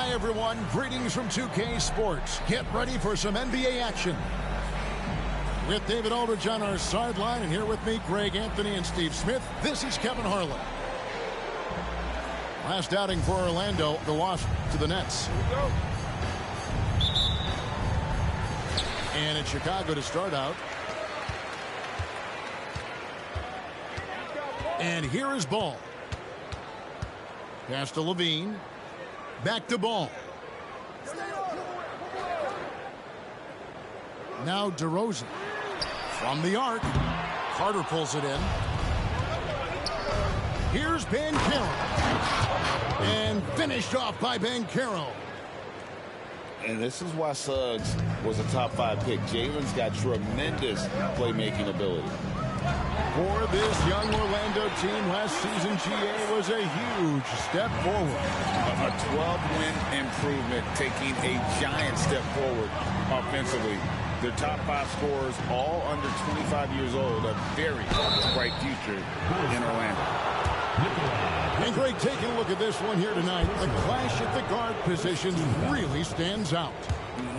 Hi, everyone. Greetings from 2K Sports. Get ready for some NBA action. With David Aldridge on our sideline, and here with me, Greg Anthony and Steve Smith, this is Kevin Harlan. Last outing for Orlando, the loss to the Nets. And it's Chicago to start out. And here is Ball. Pass to Levine. Back to Ball. Now DeRozan. From the arc. Carter pulls it in. Here's Banchero. And finished off by Banchero. And this is why Suggs was a top 5 pick. Jalen's got tremendous playmaking ability. For this young Orlando team, last season GA was a huge step forward. A 12-win improvement, taking a giant step forward offensively. Their top 5 scorers, all under 25 years old, a very bright future in Orlando. And Greg, taking a look at this one here tonight, the clash at the guard positions really stands out.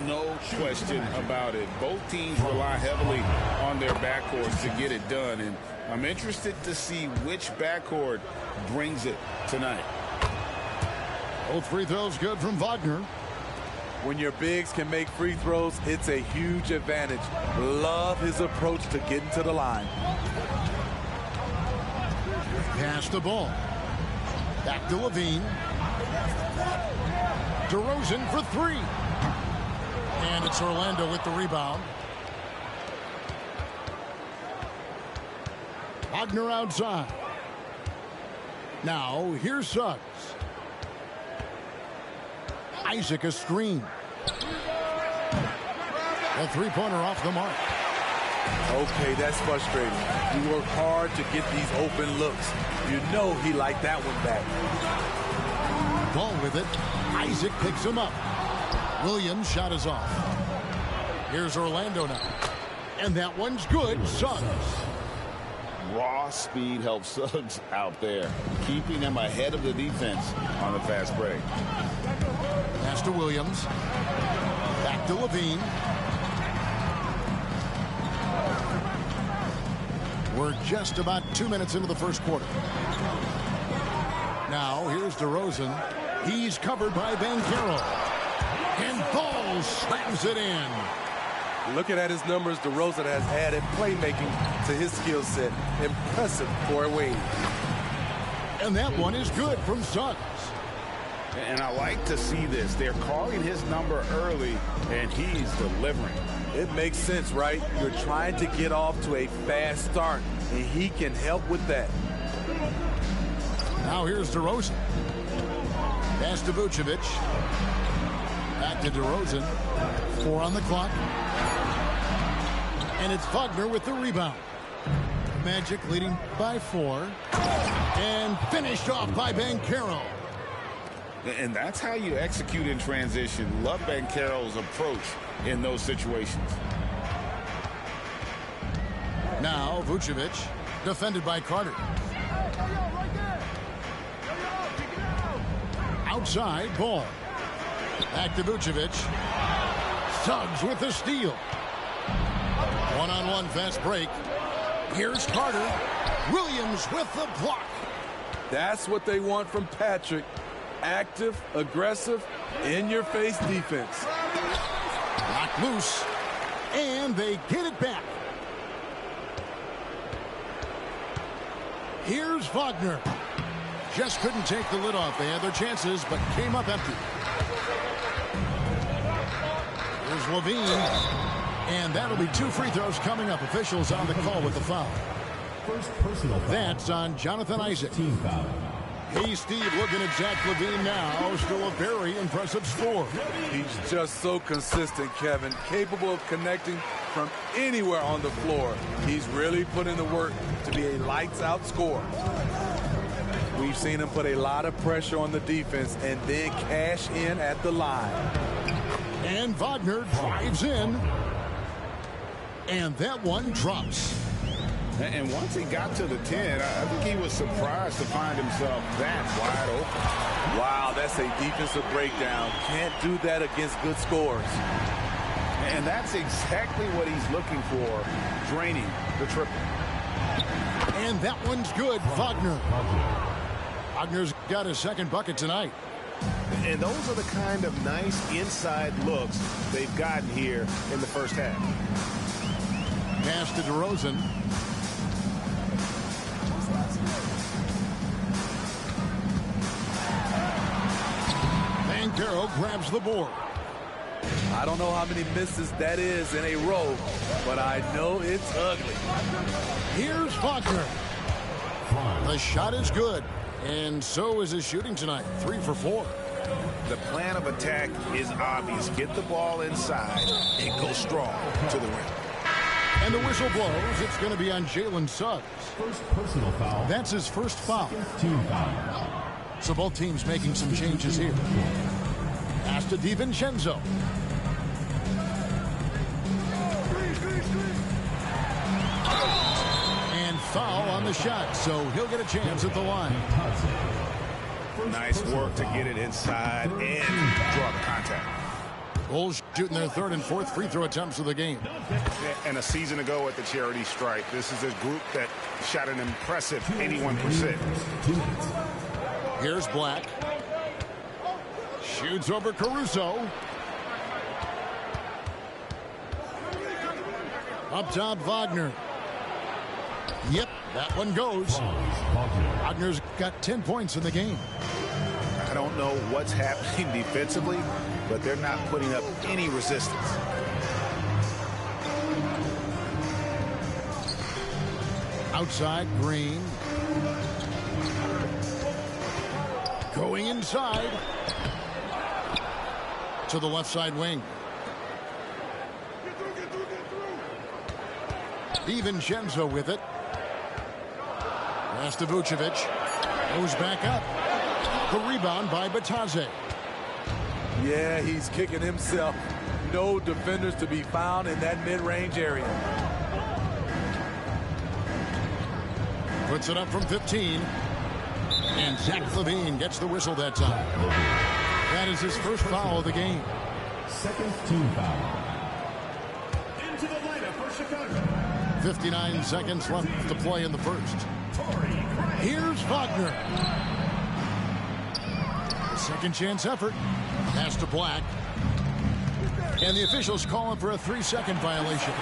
No question about it. Both teams rely heavily on their backcourts to get it done, and I'm interested to see which backcourt brings it tonight. Both free throws good from Wagner. When your bigs can make free throws, it's a huge advantage. Love his approach to getting to the line. Pass the ball. Back to Levine. DeRozan for 3. And it's Orlando with the rebound. Wagner outside. Now, here's Suggs. Isaac a screen. A three-pointer off the mark. Okay, that's frustrating. You work hard to get these open looks. You know he liked that one back. Ball with it. Isaac picks him up. Williams' shot is off. Here's Orlando now. And that one's good. Suggs. Raw speed helps Suggs out there, keeping him ahead of the defense on the fast break. Pass to Williams. Back to Levine. We're just about 2 minutes into the first quarter. Now, here's DeRozan. He's covered by Banchero. And Ball slams it in. Looking at his numbers, DeRozan has added playmaking to his skill set. Impressive for a wing. And that one is good from Suggs. And I like to see this. They're calling his number early, and he's delivering. It makes sense, right? You're trying to get off to a fast start, and he can help with that. Now here's DeRozan. Pass to Vucevic. Back to DeRozan. 4 on the clock. And it's Wagner with the rebound. Magic leading by 4. And finished off by Banchero. And that's how you execute in transition. Love Banchero's approach in those situations. Now Vucevic, defended by Carter. Outside, Ball. Back to Vucevic. Suggs with the steal. One-on-one fast break. Here's Carter. Williams with the block. That's what they want from Patrick. Active, aggressive, in-your-face defense. Locked loose. And they get it back. Here's Wagner. Just couldn't take the lid off. They had their chances, but came up empty. Here's Levine. And that'll be 2 free throws coming up. Officials on the call with the foul. That's on Jonathan Isaac. Team foul. Hey, Steve, looking at Zach LaVine now. Still a very impressive score. He's just so consistent, Kevin. Capable of connecting from anywhere on the floor. He's really put in the work to be a lights-out scorer. We've seen him put a lot of pressure on the defense and then cash in at the line. And Wagner drives in. And that one drops. And once he got to the 10, I think he was surprised to find himself that wide open. Wow, that's a defensive breakdown. Can't do that against good scores. And that's exactly what he's looking for, draining the triple. And that one's good, Wagner. Wagner's got his second bucket tonight. And those are the kind of nice inside looks they've gotten here in the first half. Pass to DeRozan. Banchero grabs the board. I don't know how many misses that is in a row, but I know it's ugly. Here's Wagner. The shot is good, and so is his shooting tonight. 3 for 4. The plan of attack is obvious. Get the ball inside and go strong to the rim. And the whistle blows. It's going to be on Jalen Suggs. First personal foul. That's his first foul. Team foul. So both teams making some changes here. Pass to DiVincenzo. And foul on the shot, so he'll get a chance at the line. Nice work to get it inside and draw the contact. Bulls shooting their third and fourth free throw attempts of the game. And a season ago at the charity stripe, this is a group that shot an impressive 81%. Here's Black. Shoots over Caruso. Up top, Wagner. Yep, that one goes. Wagner's got 10 points in the game. I don't know what's happening defensively, but they're not putting up any resistance. Outside, Green. Going inside. To the left side wing. DiVincenzo with it. Pass to Vucevic. Goes back up. The rebound by Bataze. Yeah, he's kicking himself. No defenders to be found in that mid-range area. Puts it up from 15. And Zach LaVine gets the whistle that time. That is his first foul of the game. Second team foul. Into the lineup for Chicago. 59 seconds left to play in the first. Here's Wagner. Second chance effort. Pass to Black. And the officials calling for a 3-second violation.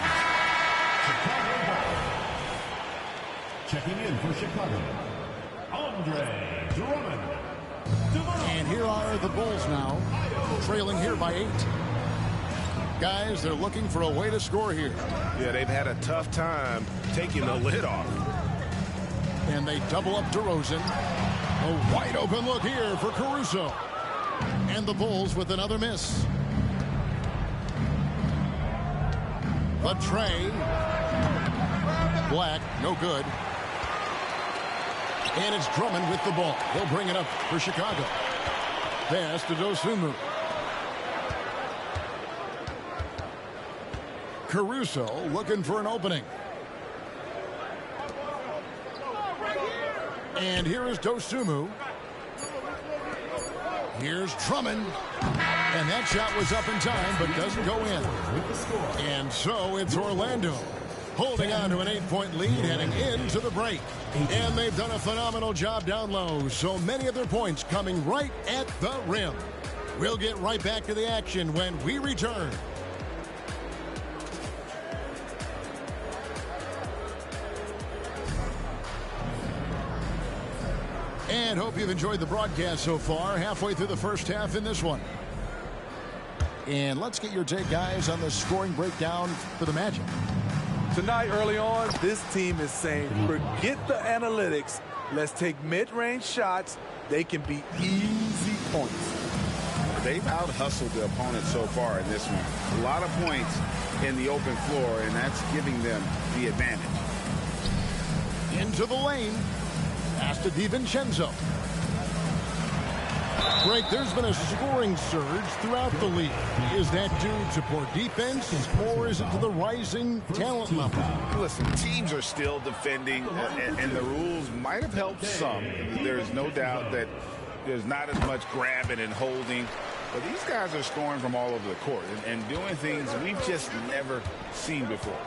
Checking in for Chicago, Andre Drummond. And here are the Bulls now, trailing here by 8. Guys, they're looking for a way to score here. Yeah, they've had a tough time taking the lid off. And they double up DeRozan. A wide open look here for Caruso. And the Bulls with another miss. But Trey. Black, no good. And it's Drummond with the ball. He'll bring it up for Chicago. Pass to Dosunmu. Caruso looking for an opening. And here is Dosunmu. Here's Drummond. And that shot was up in time, but doesn't go in. And so it's Orlando holding on to an 8-point lead heading into the break. And they've done a phenomenal job down low. So many of their points coming right at the rim. We'll get right back to the action when we return. And hope you've enjoyed the broadcast so far. Halfway through the first half in this one. And let's get your take, guys, on the scoring breakdown for the Magic. Tonight, early on, this team is saying, forget the analytics. Let's take mid-range shots. They can be easy points. They've out-hustled the opponent so far in this one. A lot of points in the open floor, and that's giving them the advantage. Into the lane. Pass to DiVincenzo. Greg, there's been a scoring surge throughout the league. Is that due to poor defense, or is it to the rising talent level? Listen, teams are still defending, and the rules might have helped some. There's no doubt that there's not as much grabbing and holding. But these guys are scoring from all over the court and doing things we've just never seen before.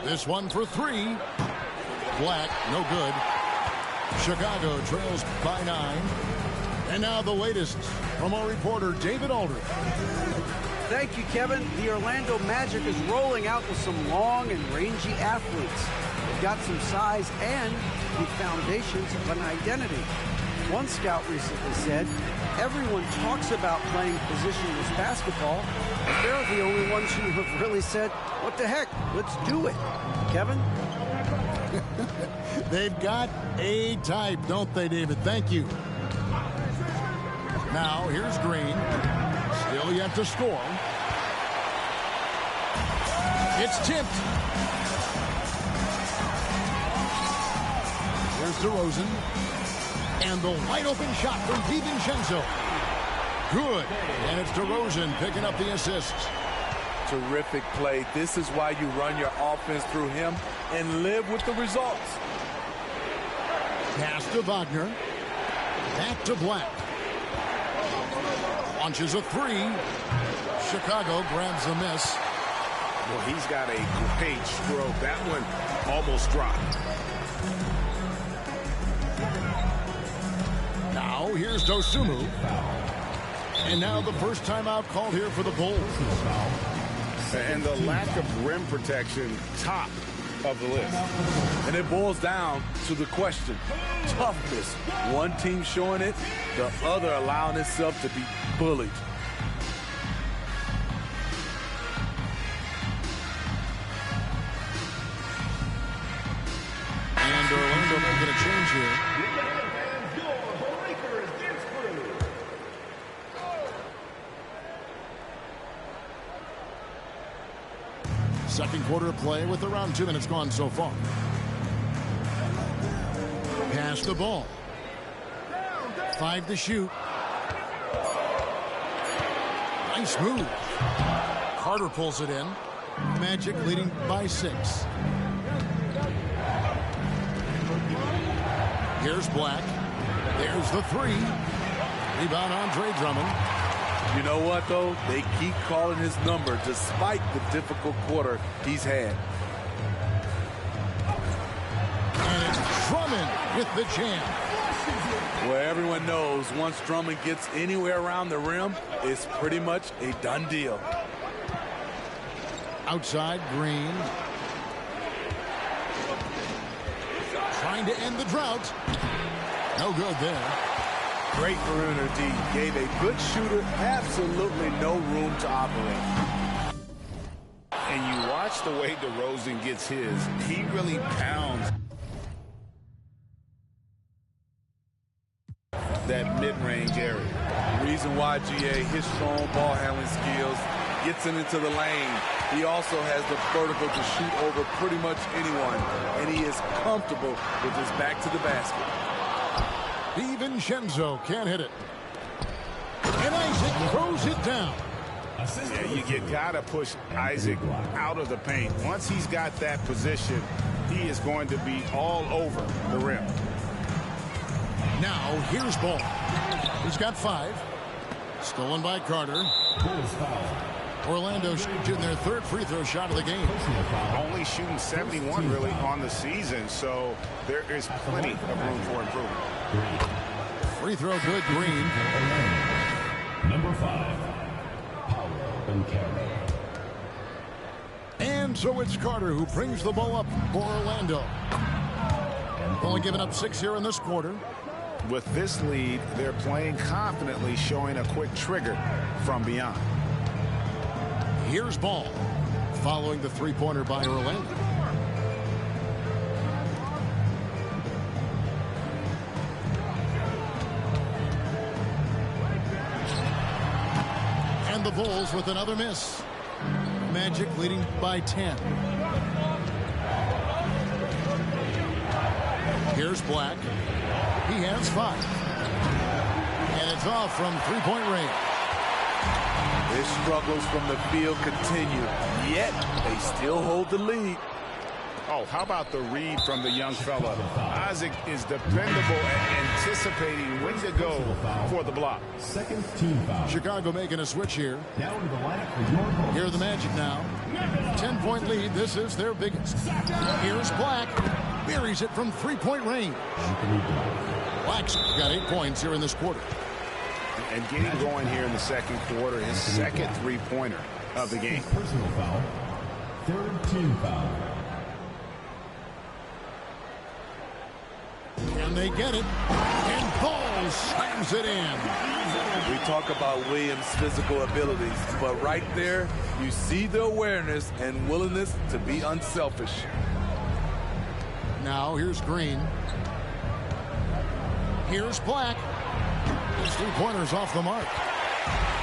This one for three. Black, no good. Chicago trails by 9. And now the latest from our reporter, David Aldridge. Thank you, Kevin. The Orlando Magic is rolling out with some long and rangy athletes. They've got some size and the foundations of an identity. One scout recently said, everyone talks about playing positionless basketball, but they're the only ones who have really said, what the heck, let's do it. Kevin? They've got a type, don't they, David? Thank you. Now, here's Green. Still yet to score. It's tipped. Here's DeRozan. And the wide-open shot from DiVincenzo. Good. And it's DeRozan picking up the assist. Terrific play. This is why you run your offense through him and live with the results. Pass to Wagner. Back to Black. Launches a three. Chicago grabs a miss. Well, he's got a great stroke. That one almost dropped. Now here's Dosunmu. And now the first timeout called here for the Bulls. And the lack of rim protection, top of the list. And it boils down to the question, toughness. One team showing it, the other allowing itself to be bullied. And Orlando making a change here. Second quarter of play with around 2 minutes gone so far. Pass the ball. 5 to shoot. Nice move. Carter pulls it in. Magic leading by 6. Here's Black. There's the 3. Rebound Andre Drummond. You know what, though? They keep calling his number despite the difficult quarter he's had. And it's Drummond with the jam. Well, everyone knows once Drummond gets anywhere around the rim, it's pretty much a done deal. Outside, Green. Trying to end the drought. No good there. Great perimeter D. Gave a good shooter absolutely no room to operate. And you watch the way DeRozan gets his. He really pounds that mid-range area. Reason why, GA, his strong ball handling skills gets him into the lane. He also has the vertical to shoot over pretty much anyone, and he is comfortable with his back to the basket. DiVincenzo can't hit it. And Isaac throws it down. Yeah, you gotta push Isaac out of the paint. Once he's got that position, he is going to be all over the rim. Now here's Ball. He's got 5. Stolen by Carter. Orlando shooting their 3rd free throw shot of the game. Only shooting 71 really on the season, so there is plenty of room for improvement. Free throw good, Green. Number 5, Power and Carry. And so it's Carter who brings the ball up for Orlando. Only giving up 6 here in this quarter. With this lead, they're playing confidently, showing a quick trigger from beyond. Here's Ball, following the three-pointer by Orlando. And the Bulls with another miss. Magic leading by 10. Here's Black. He has 5. And it's off from three-point range. His struggles from the field continue, yet they still hold the lead. Oh, how about the read from the young fella? Isaac is dependable at anticipating when to go for the block. Second team foul. Chicago making a switch here. Down to the lineup for your goal. Here are the Magic now. 10-point lead. This is their biggest. Here's Black. Buries it from three-point range. Black's got 8 points here in this quarter. And getting going here in the second quarter, his second three-pointer of the game. Personal foul. Third team foul. And they get it. And Ball slams it in. We talk about Williams' physical abilities, but right there, you see the awareness and willingness to be unselfish. Now here's Green. Here's Black. His three-pointer's off the mark.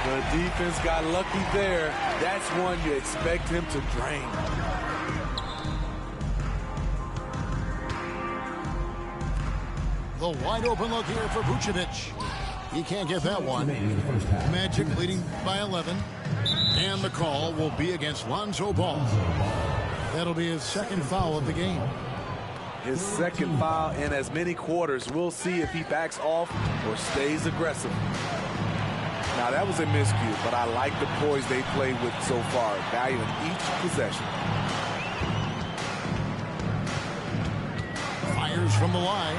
The defense got lucky there. That's one you expect him to drain. The wide open look here for Vucevic. He can't get that one. Magic leading by 11. And the call will be against Lonzo Ball. That'll be his second foul of the game. His second foul in as many quarters. We'll see if he backs off or stays aggressive. Now, that was a miscue, but I like the poise they played with so far, valuing each possession. Fires from the line.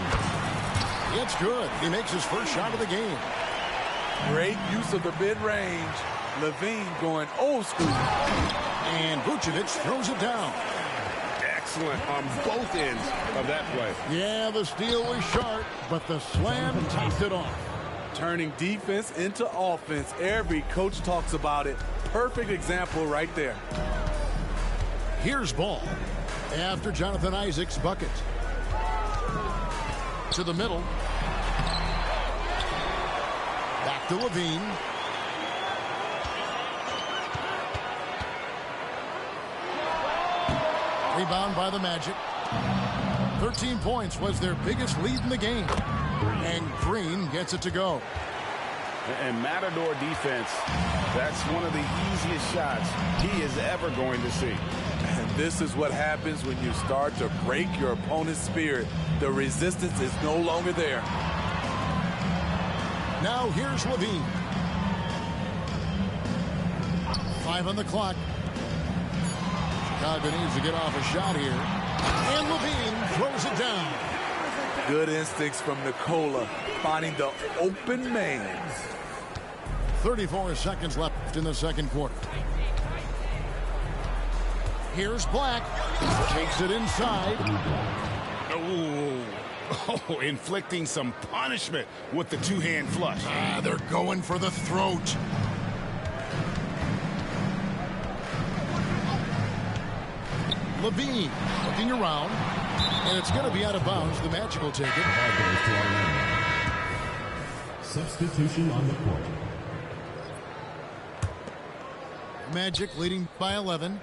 It's good. He makes his first shot of the game. Great use of the mid-range. Levine going old school. And Vucevic throws it down. Excellent on both ends of that play. Yeah, the steal was sharp, but the slam topped it off. Turning defense into offense. Every coach talks about it. Perfect example right there. Here's Ball after Jonathan Isaac's bucket. To the middle. Back to Levine. Rebound by the Magic. 13 points was their biggest lead in the game. And Green gets it to go. And Matador defense, that's one of the easiest shots he is ever going to see. And this is what happens when you start to break your opponent's spirit. The resistance is no longer there. Now here's Levine. 5 on the clock. Chicago needs to get off a shot here. And Levine throws it down. Good instincts from Nikola, finding the open man. 34 seconds left in the second quarter. Here's Black. Takes it inside. Oh, inflicting some punishment with the two-hand flush. They're going for the throat. Levine looking around. And it's going to be out of bounds. The Magic will take it. Substitution on the court. Magic leading by 11.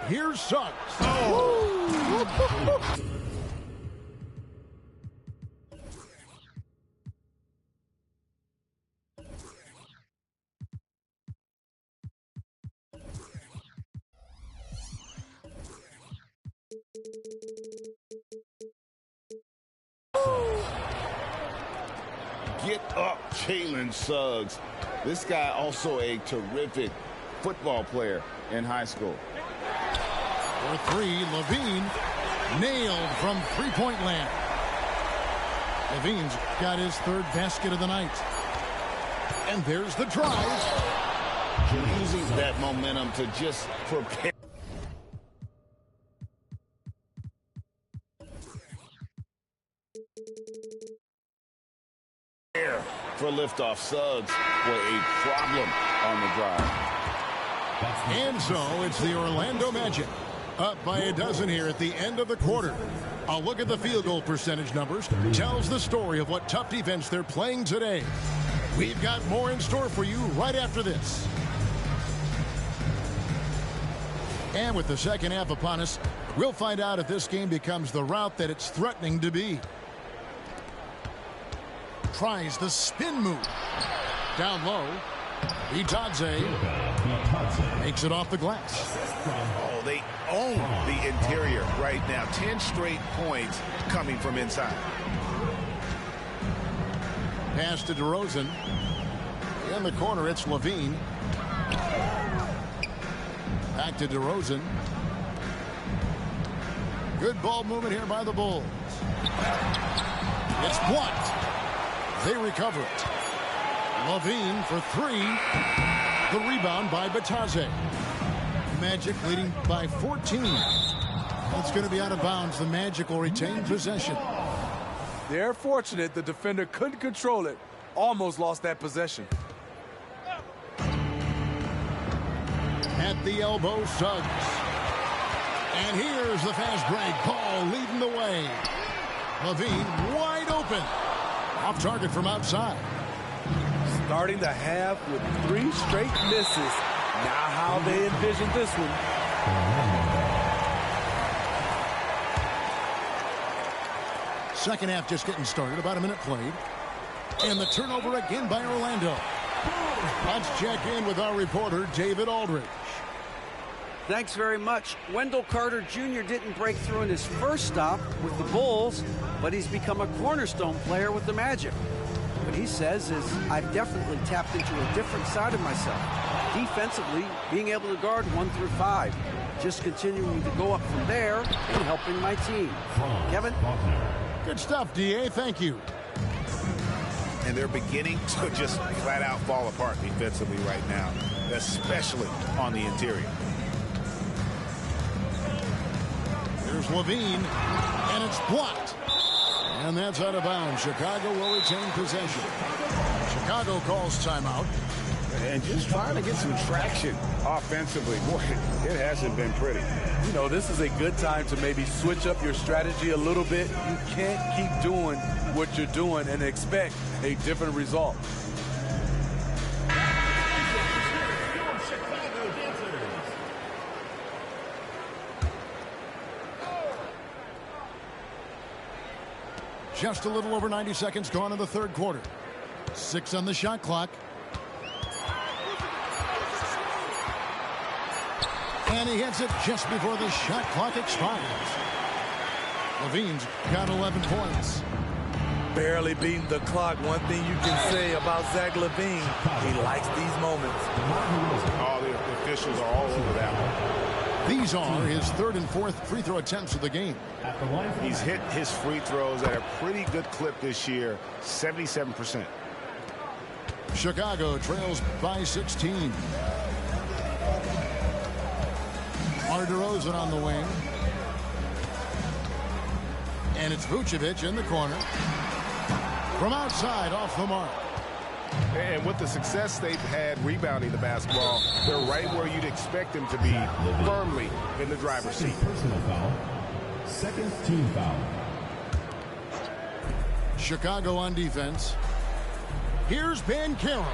Here's Suggs. Oh. Get up, Jalen Suggs. This guy also a terrific football player in high school. For three, Levine nailed from three-point land. Levine's got his third basket of the night. And there's the drive. Using that momentum to just prepare. For liftoff. Suggs with a problem on the drive. And so it's the Orlando Magic up by a dozen here at the end of the quarter. A look at the field goal percentage numbers tells the story of what tough defense they're playing today. We've got more in store for you right after this. And with the second half upon us, we'll find out if this game becomes the route that it's threatening to be. Tries the spin move. Down low. Bitadze makes it off the glass. Oh, they own the interior right now. 10 straight points coming from inside. Pass to DeRozan. In the corner, it's Levine. Back to DeRozan. Good ball movement here by the Bulls. It's blocked. They recover it. Levine for three. The rebound by Bitadze. Magic leading by 14. That's going to be out of bounds. The Magic will retain possession. They're fortunate the defender couldn't control it. Almost lost that possession. At the elbow, Suggs. And here's the fast break. Ball leading the way. Levine wide open. Off target from outside. Starting the half with 3 straight misses. Now how they envision this one. Second half just getting started. About a minute played. And the turnover again by Orlando. Let's check in with our reporter, David Aldridge. Thanks very much. Wendell Carter Jr. didn't break through in his first stop with the Bulls, but he's become a cornerstone player with the Magic. What he says is, I've definitely tapped into a different side of myself. Defensively, being able to guard 1 through 5. Just continuing to go up from there and helping my team. Kevin? Good stuff, D.A. Thank you. And they're beginning to just flat out fall apart defensively right now, especially on the interior. Here's Levine, and it's blocked. And that's out of bounds. Chicago will retain possession. Chicago calls timeout. And just trying to get some traction offensively. Boy, it hasn't been pretty. You know, this is a good time to maybe switch up your strategy a little bit. You can't keep doing what you're doing and expect a different result. Just a little over 90 seconds gone in the third quarter. 6 on the shot clock. And he hits it just before the shot clock expires. Levine's got 11 points. Barely beating the clock. One thing you can say about Zach LaVine, he likes these moments. All the officials are all over that one. These are his third and fourth free throw attempts of the game. He's hit his free throws at a pretty good clip this year, 77%. Chicago trails by 16. DeRozan on the wing. And it's Vucevic in the corner. From outside, off the mark. And with the success they've had rebounding the basketball, they're right where you'd expect them to be, firmly in the driver's seat. Personal foul. Second team foul. Chicago on defense. Here's Banchero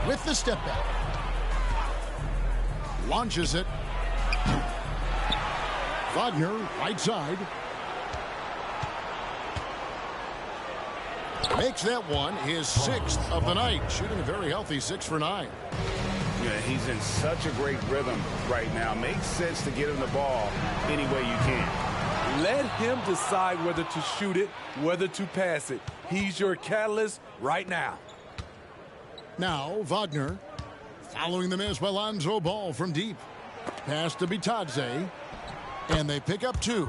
with the step back. Launches it. Wagner, right side. Makes that one his 6th of the night. Shooting a very healthy 6 for 9. Yeah, he's in such a great rhythm right now. Makes sense to get him the ball any way you can. Let him decide whether to shoot it, whether to pass it. He's your catalyst right now. Now, Wagner. Following the miss by Lonzo Ball from deep. Pass to Bitadze. And they pick up 2.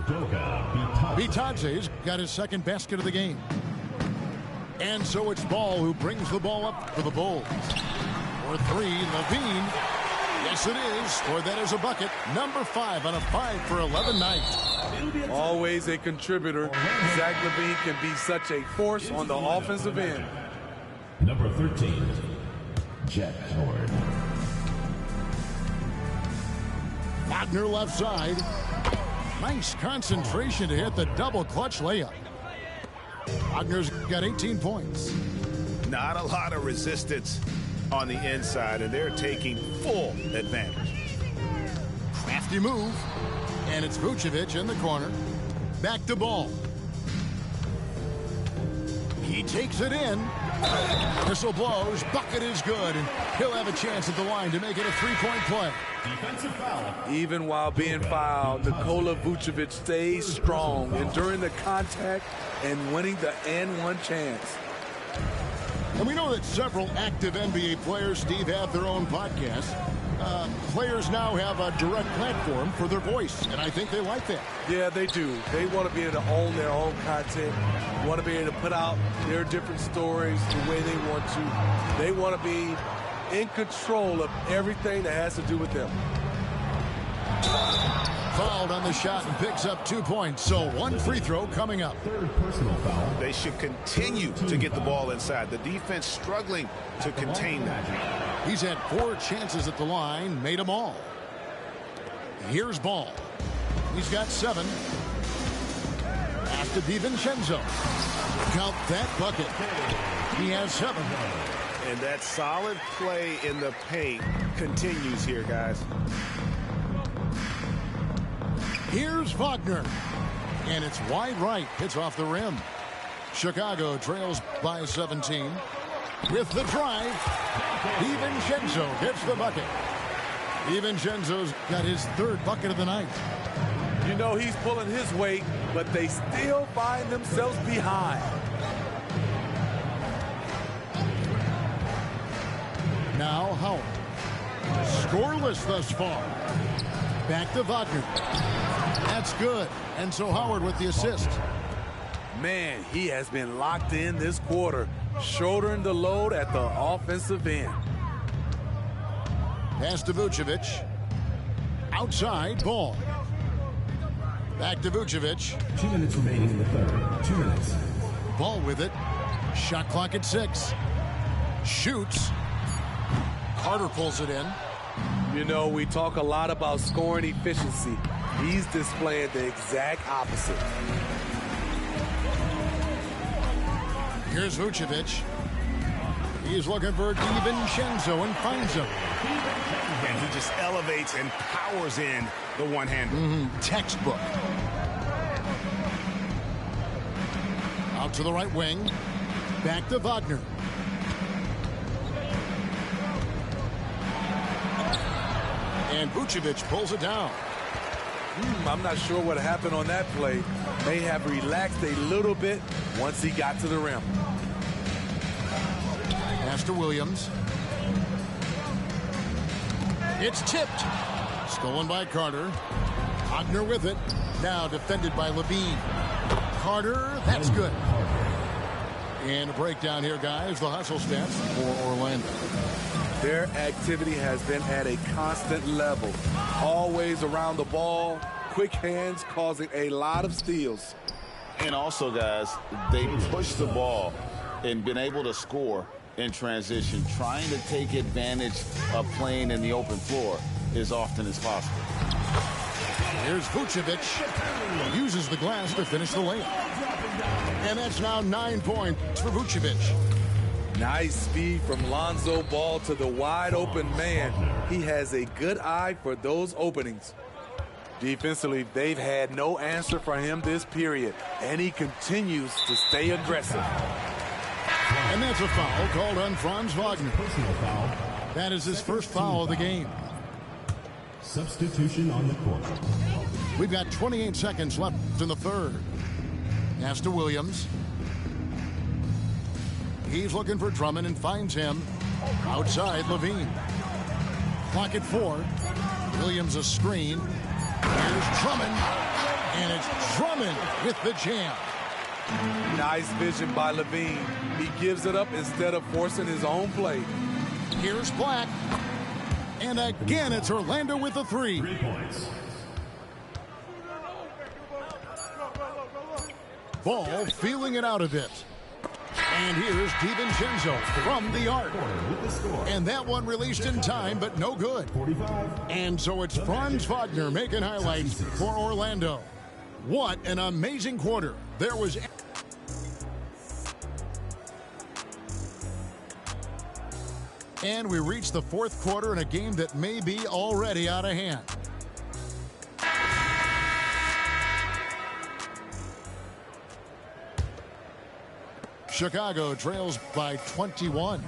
Bitadze's got his second basket of the game. And so it's Ball who brings the ball up for the Bulls. For 3, Levine. Yes, it is. Scored that as a bucket. Number 5 on a 5 for 11 night. Always a contributor. Zach LaVine can be such a force on the offensive end. Number 13, Jack Howard. Wagner left side. Nice concentration to hit the double clutch layup. Wagner's got 18 points. Not a lot of resistance on the inside, and they're taking full advantage. Crafty move. And it's Vucevic in the corner. Back to Ball. He takes it in. Whistle blows. Bucket is good. And he'll have a chance at the line to make it a three-point play. Defensive foul. Even while being fouled, Nikola Vucevic stays strong, enduring the contact and winning the and-one chance. And we know that several active NBA players, Steve, have their own podcasts. Players now have a direct platform for their voice, and I think they like that. Yeah, they do. They want to be able to own their own content, want to be able to put out their different stories the way they want to. They want to be in control of everything that has to do with them. Fouled on the shot and picks up 2 points. So one free throw coming up. Third personal foul. They should continue to get the ball inside. The defense struggling to contain that. He's had 4 chances at the line, made them all. Here's Ball. He's got 7. Pass to DiVincenzo. Count that bucket. He has 7. And that solid play in the paint continues here, guys. Here's Wagner. And it's wide right. Hits off the rim. Chicago trails by 17. With the drive, DiVincenzo gets the bucket. DiVincenzo's got his 3rd bucket of the night. You know he's pulling his weight, but they still find themselves behind. Now Howard. Scoreless thus far. Back to Wagner. That's good. And so Howard with the assist. Man, he has been locked in this quarter, shouldering the load at the offensive end. Pass to Vucevic. Outside, Ball. Back to Vucevic. 2 minutes remaining in the third. 2 minutes. Ball with it. Shot clock at 6. Shoots. Carter pulls it in. You know, we talk a lot about scoring efficiency. He's displaying the exact opposite. Here's Vucevic. He's looking for DiVincenzo and finds him. And he just elevates and powers in the one-hander. Textbook. Out to the right wing. Back to Wagner. And Vucevic pulls it down. I'm not sure what happened on that play. May have relaxed a little bit once he got to the rim. Pass to Williams. It's tipped. Stolen by Carter. Wagner with it. Now defended by Levine. Carter, that's good. And a breakdown here, guys. The hustle stats for Orlando. Their activity has been at a constant level. Always around the ball. Quick hands causing a lot of steals. And also, guys, they push the ball and been able to score in transition, trying to take advantage of playing in the open floor as often as possible. Here's Vucevic. Uses the glass to finish the layup. And that's now 9 points for Vucevic. Nice speed from Lonzo Ball to the wide open man. He has a good eye for those openings. Defensively, they've had no answer for him this period, and he continues to stay aggressive. And that's a foul called on Franz Wagner. Personal foul. That is his first foul of the game. Substitution on the court. We've got 28 seconds left in the third. Pass to Williams. He's looking for Drummond and finds him. Outside, Levine. Clock at 4. Williams a screen. Here's Drummond. And it's Drummond with the jam. Nice vision by Levine. He gives it up instead of forcing his own play. Here's Black. And again, it's Orlando with the 3. 3 points. Ball feeling it out a bit. And here's DiVincenzo from the arc. And that one released in time, but no good. 45. And so it's Franz Wagner making highlights for Orlando. What an amazing quarter. There was... And we reach the fourth quarter in a game that may be already out of hand. Chicago trails by 21.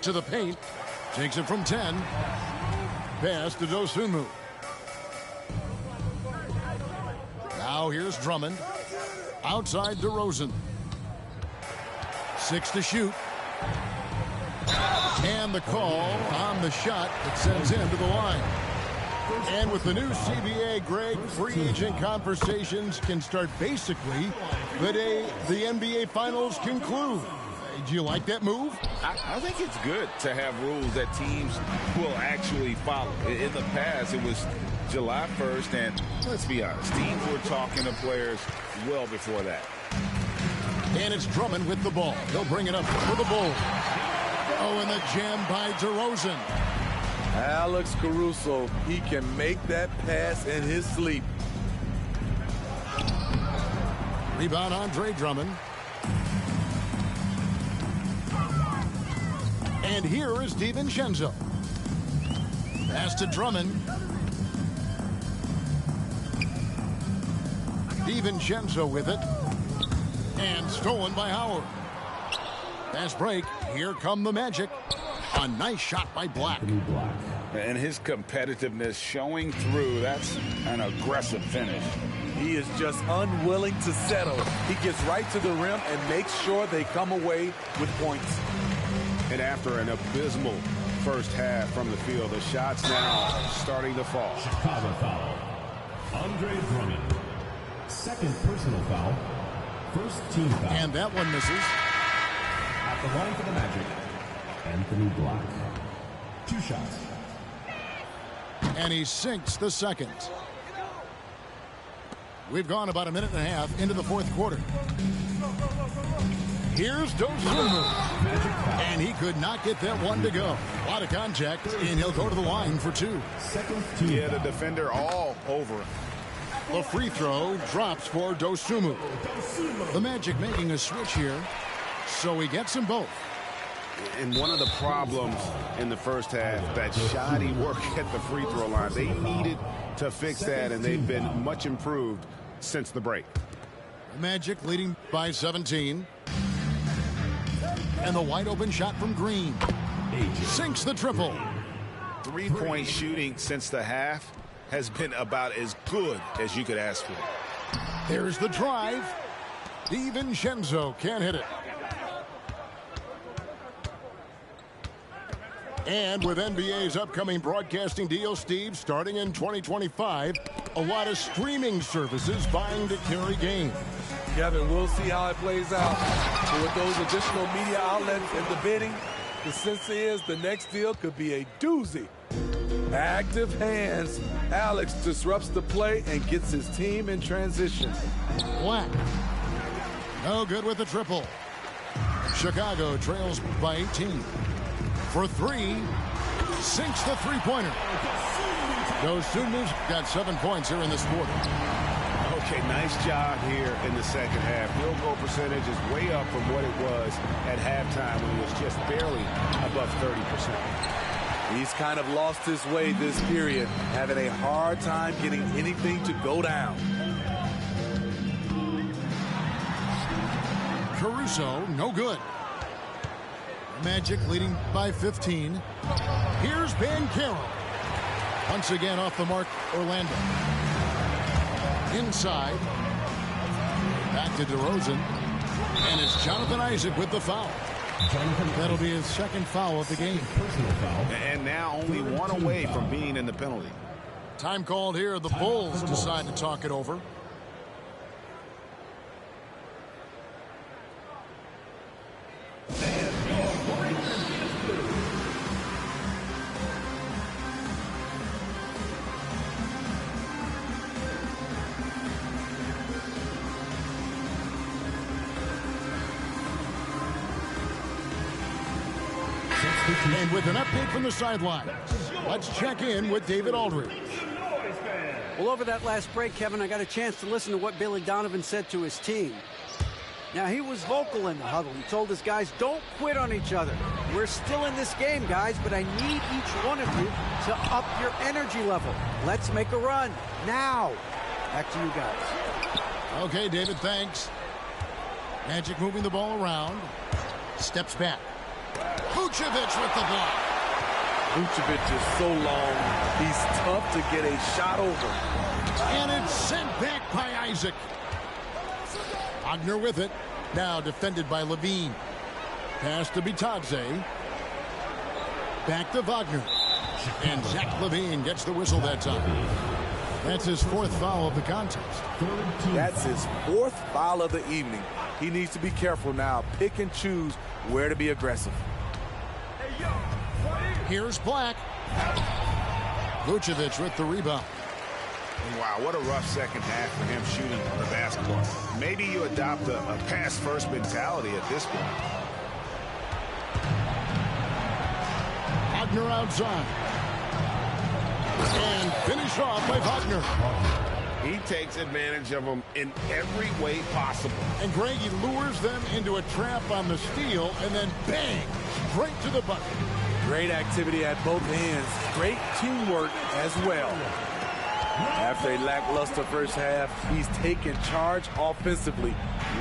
To the paint. Takes it from 10. Pass to Dosunmu. Now here's Drummond. Outside DeRozan. 6 to shoot. And the call on the shot that sends him to the line. And with the new CBA, Greg, free agent conversations can start basically the day the NBA Finals conclude. Do you like that move? I think it's good to have rules that teams will actually follow. In the past, it was July 1st, and let's be honest, teams were talking to players well before that. And it's Drummond with the ball. He'll bring it up for the Bulls. Oh, and the jam by DeRozan. Alex Caruso, he can make that pass in his sleep. Rebound Andre Drummond. And here is DiVincenzo. Pass to Drummond. DiVincenzo with it. And stolen by Howard. Fast break. Here come the Magic. A nice shot by Black. And his competitiveness showing through. That's an aggressive finish. He is just unwilling to settle. He gets right to the rim and makes sure they come away with points. And after an abysmal first half from the field, the shots now starting to fall. Chicago foul. Andre Drummond. Second personal foul. First team foul. And that one misses. At the line for the Magic, Anthony Black. 2 shots. And he sinks the second. We've gone about a minute and a half into the fourth quarter. Here's Dosunmu. And he could not get that one to go. A lot of contact, and he'll go to the line for 2. Second team Yeah, the foul. defender all over him. The free throw drops for Dosunmu. The Magic making a switch here, so he gets them both. And one of the problems in the first half, that shoddy work at the free throw line. They needed to fix that, and they've been much improved since the break. The Magic leading by 17. And the wide open shot from Green. Sinks the triple. 3-point shooting since the half has been about as good as you could ask for. There's the drive. DiVincenzo can't hit it. And with NBA's upcoming broadcasting deal, Steve, starting in 2025, a lot of streaming services vying to carry games. Kevin, we'll see how it plays out. But with those additional media outlets in the bidding, the sense is the next deal could be a doozy. Active hands. Alex disrupts the play and gets his team in transition. Black. No good with the triple. Chicago trails by 18. For 3. Sinks the three-pointer. Dosunmu's got 7 points here in this quarter. Okay, nice job here in the second half. Field goal percentage is way up from what it was at halftime when it was just barely above 30%. He's kind of lost his way this period, having a hard time getting anything to go down. Caruso, no good. Magic leading by 15. Here's Banchero. Once again off the mark, Orlando. Inside. Back to DeRozan. And it's Jonathan Isaac with the foul. That'll be his second foul of the game. And now only one away from being in the penalty. Time called here. The Bulls decide to talk it over. And with an update from the sidelines, let's check in with David Aldridge. Well, over that last break, Kevin, I got a chance to listen to what Billy Donovan said to his team. Now, he was vocal in the huddle. He told his guys, don't quit on each other. We're still in this game, guys, but I need each one of you to up your energy level. Let's make a run now. Back to you guys. Okay, David, thanks. Magic moving the ball around. Steps back. Vucevic with the block. Vucevic is so long, he's tough to get a shot over. And it's sent back by Isaac. Wagner with it. Now defended by Levine. Pass to Bitadze. Back to Wagner. And Zach Levine gets the whistle that time. That's his 4th foul of the contest. That's his 4th foul of the evening. He needs to be careful now. Pick and choose where to be aggressive. Here's Black. Vucevic with the rebound. Wow, what a rough second half for him shooting the basketball. Maybe you adopt a pass-first mentality at this point. Wagner outside. And finished off by Wagner. He takes advantage of them in every way possible. And Greg, he lures them into a trap on the steal, and then bang, straight to the bucket. Great activity at both ends. Great teamwork as well. After a lackluster first half, he's taken charge offensively.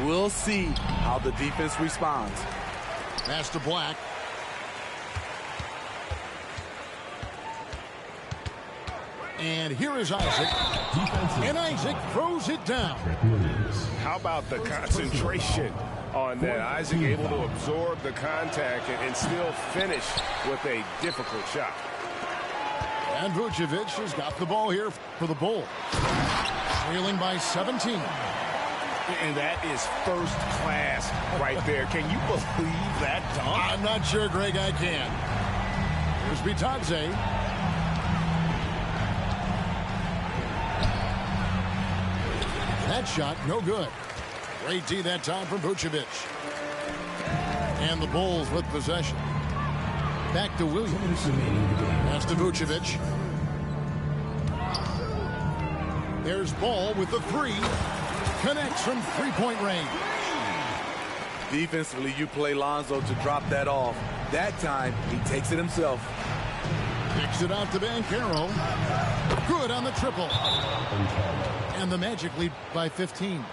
We'll see how the defense responds. Pass to Black. And here is Isaac. And Isaac throws it down. How about the concentration on that? Isaac able to absorb the contact and still finish with a difficult shot. And Vucevic has got the ball here for the Bulls. Trailing by 17. And that is first class right there. Can you believe that dunk? I'm not sure, Greg, I can. Here's Bitadze. That shot, no good. Great D that time from Vucevic. And the Bulls with possession. Back to Williams. Pass to Vucevic. There's Ball with the 3. Connects from 3-point range. Defensively, you play Lonzo to drop that off. That time, he takes it himself. Kicks it out to Banchero. Good on the triple. And the Magic lead by 15.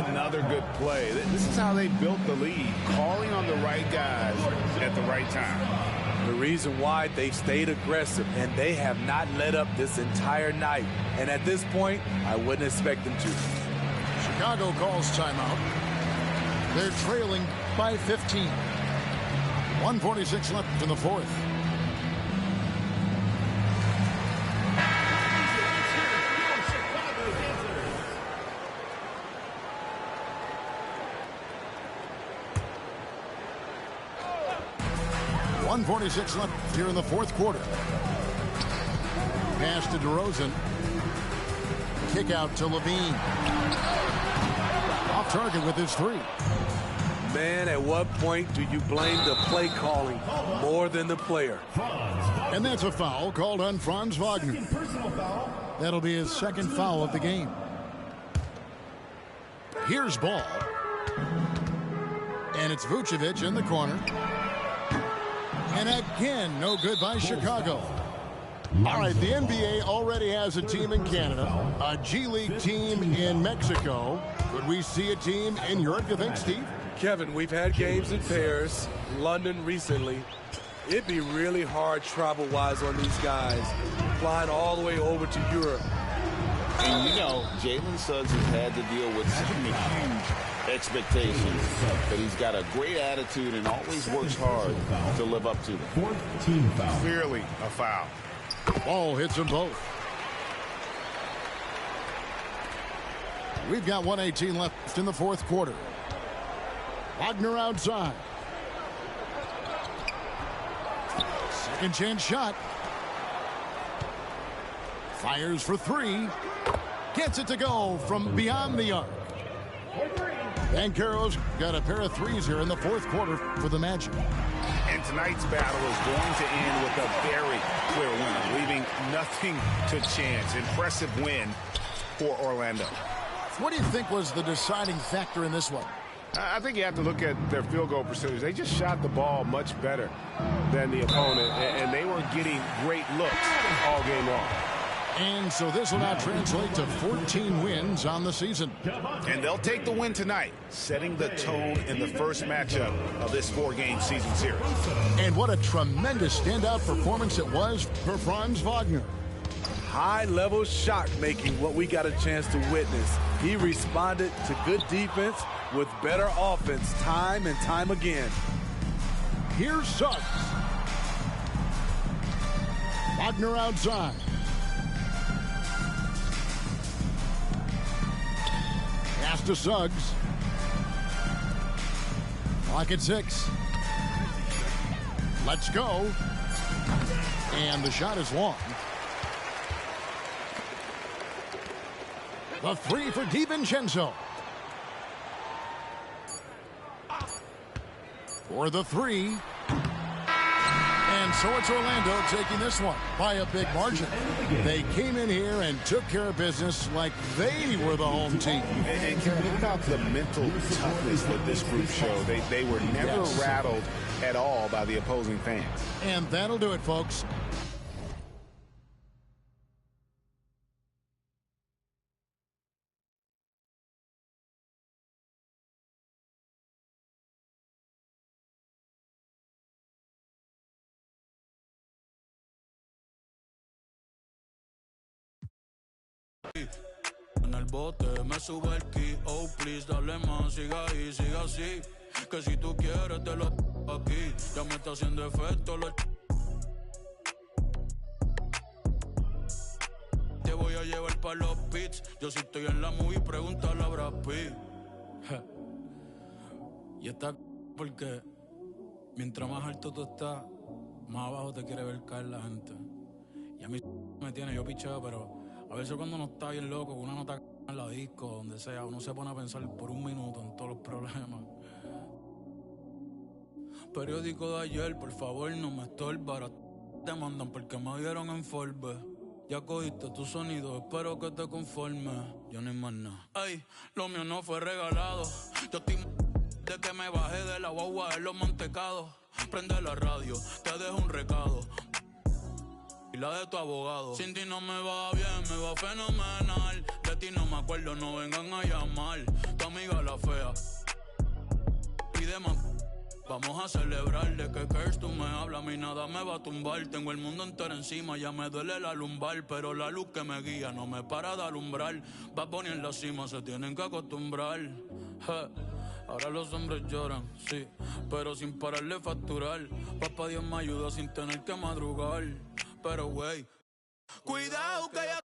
Another good play. This is how they built the lead, calling on the right guys at the right time. The reason why they've stayed aggressive, and they have not let up this entire night. And at this point, I wouldn't expect them to. Chicago calls timeout. They're trailing by 15. 1:46 left in the 4th. .146 left here in the 4th quarter. Pass to DeRozan. Kick out to Levine. Off target with his 3. Man, at what point do you blame the play calling more than the player? And that's a foul called on Franz Wagner. That'll be his 2nd foul of the game. Here's Ball. And it's Vucevic in the corner. And again, no good by Chicago. All right, the NBA already has a team in Canada, a G League team in Mexico. Could we see a team in Europe, you think, Steve? Kevin, we've had games in Paris, London recently. It'd be really hard travel-wise on these guys, flying all the way over to Europe. And you know, Jalen Suggs has had to deal with some huge expectations, but he's got a great attitude and always works hard to live up to them. 4th team foul. Clearly a foul. Ball hits them both. We've got 1:18 left in the 4th quarter. Wagner outside. Second chance shot. Fires for 3. Gets it to go from beyond the arc. Banchero's got a pair of 3s here in the 4th quarter for the Magic. And tonight's battle is going to end with a very clear winner, leaving nothing to chance. Impressive win for Orlando. What do you think was the deciding factor in this one? I think you have to look at their field goal percentage. They just shot the ball much better than the opponent, and they were getting great looks all game long. And so this will now translate to 14 wins on the season. And they'll take the win tonight, setting the tone in the first matchup of this 4-game season series. And what a tremendous standout performance it was for Franz Wagner. High-level shot making, what we got a chance to witness. He responded to good defense with better offense time and time again. Here's Suggs. Wagner outside. Pass to Suggs. Clock at 6. Let's go. And the shot is long. The 3 for DiVincenzo. For the 3. And so it's Orlando taking this one by a big margin. They came in here and took care of business like they were the home team. And Kevin, look about the mental toughness that this group showed. They were never rattled at all by the opposing fans. And that'll do it, folks. En el bote me sube el key, oh please, dale más, siga ahí, siga así. Que si tú quieres te lo aquí, ya me está haciendo efecto lo. Te voy a llevar para los pits, yo si estoy en la movie, pregúntale a Brad Pitt. Y está porque mientras más alto tú estás, más abajo te quiere ver caer la gente. Y a mí me tiene, yo picheo, pero a veces cuando uno está bien loco, uno no está en la disco, donde sea, uno se pone a pensar por un minuto en todos los problemas. Periódico de ayer, por favor, no me estorba. Te mandan porque me dieron en Forbes. Ya cogiste tu sonido, espero que te conformes. Yo no hay más nada. Ay, lo mío no fue regalado. Yo estoy de que me bajé de la guagua en los mantecados. Prende la radio, te dejo un recado. Y la de tu abogado. Sin ti no me va bien, me va fenomenal. De ti no me acuerdo, no vengan a llamar. Tu amiga la fea. Pide más. Vamos a celebrar de que curse tú me hablas. A mí nada me va a tumbar. Tengo el mundo entero encima, ya me duele la lumbar. Pero la luz que me guía no me para de alumbrar. Va a poner en la cima, se tienen que acostumbrar. Ahora los hombres lloran, sí, pero sin pararle facturar. Papá Dios me ayuda sin tener que madrugar. Pero güey, cuidado que ya